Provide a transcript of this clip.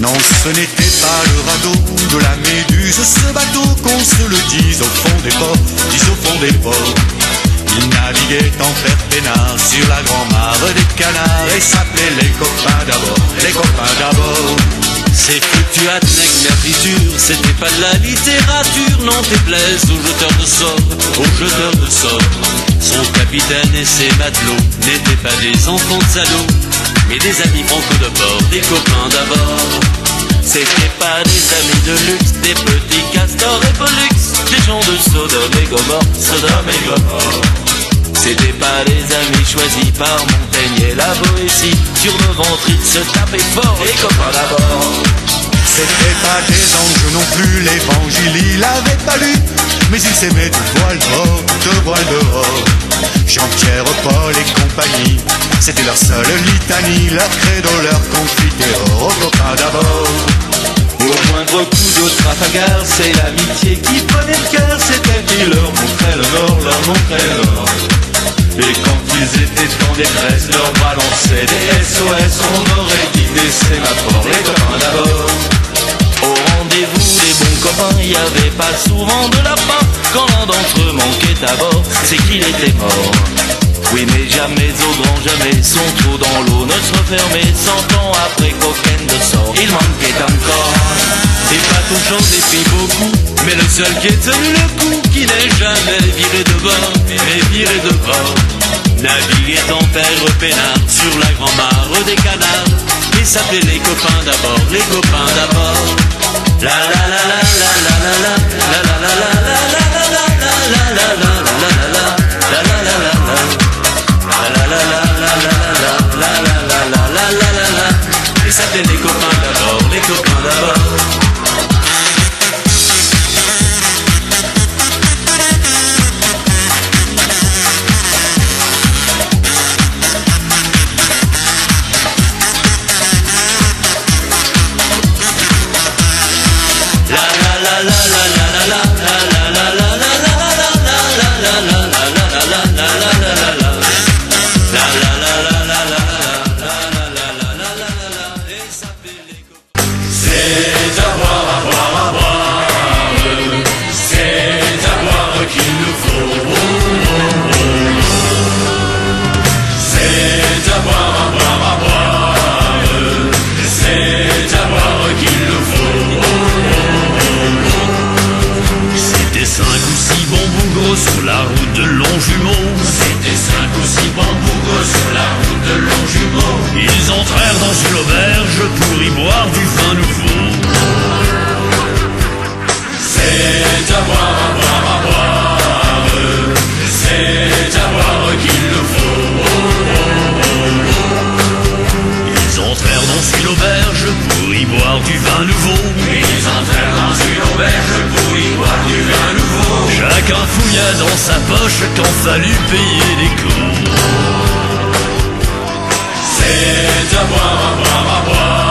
Non, ce n'était pas le radeau de la Méduse, ce bateau qu'on se le dise au fond des ports, dise au fond des ports. Il naviguait en père peinard sur la grand-mare des canards et s'appelait les copains d'abord, les copains d'abord. Ces fluctuates merditure, c'était pas de la littérature, non déplaise aux jeteurs de sorts, aux jeteurs de sorts. Son capitaine et ses matelots n'étaient pas des enfants de salauds, mais des amis franco de bord, des copains d'abord. C'était pas des amis de luxe, des petits castors et pollux, des gens de Sodome et Gomorre, Sodome et Gomorre. C'était pas les amis choisis par Montaigne et la Boétie, sur nos ventres ils se tapaient fort, les copains d'abord. C'était pas des anges non plus, l'évangile il avait pas lu, mais ils s'aimaient de voile dehors, de voile dehors. Jean-Pierre, Paul et compagnie, c'était leur seule litanie, leur credo, leur confiteor, aux copains d'abord. Au moindre coup de Trafalgar, c'est l'amitié qui prenait le cœur, c'était qui leur montrait le nord, leur montrait le nord. Et quand ils étaient en détresse, leur balançaient des SOS, on aurait dit des sémaphores, les copains d'abord. Au rendez-vous des bons copains, il y avait pas souvent de lapin. Quand l'un d'entre eux manquait à bord, c'est qu'il était mort. Oui mais jamais au grand jamais, son trou dans l'eau ne se refermait. 100 ans après qu'aucun de sort, il manquait encore. Des bateaux chantent et puis beaucoup, mais le seul qui ait tenu le coup, qui n'est jamais viré de bord, mais viré de bord, naviguait en père peinard sur la grand-mare des canards, et s'appelait les copains d'abord, les copains d'abord. La la la la la la la la la la la la la la la la et s'appelait les copains d'abord, les copains d'abord. Sur la route de Longjumeau, c'était 5 ou 6 bambous sur la route de Longjumeau. Ils entrèrent dans une auberge pour y boire du vin nouveau. C'est à boire, à boire, à boire, c'est à boire qu'il nous faut. Ils entrèrent dans une auberge pour y boire du vin nouveau. Ils entrèrent dans une auberge pour y boire du vin nouveau. Chacun fouilla dans sa poche quand fallut payer les coups. C'est à boire, à boire, à boire.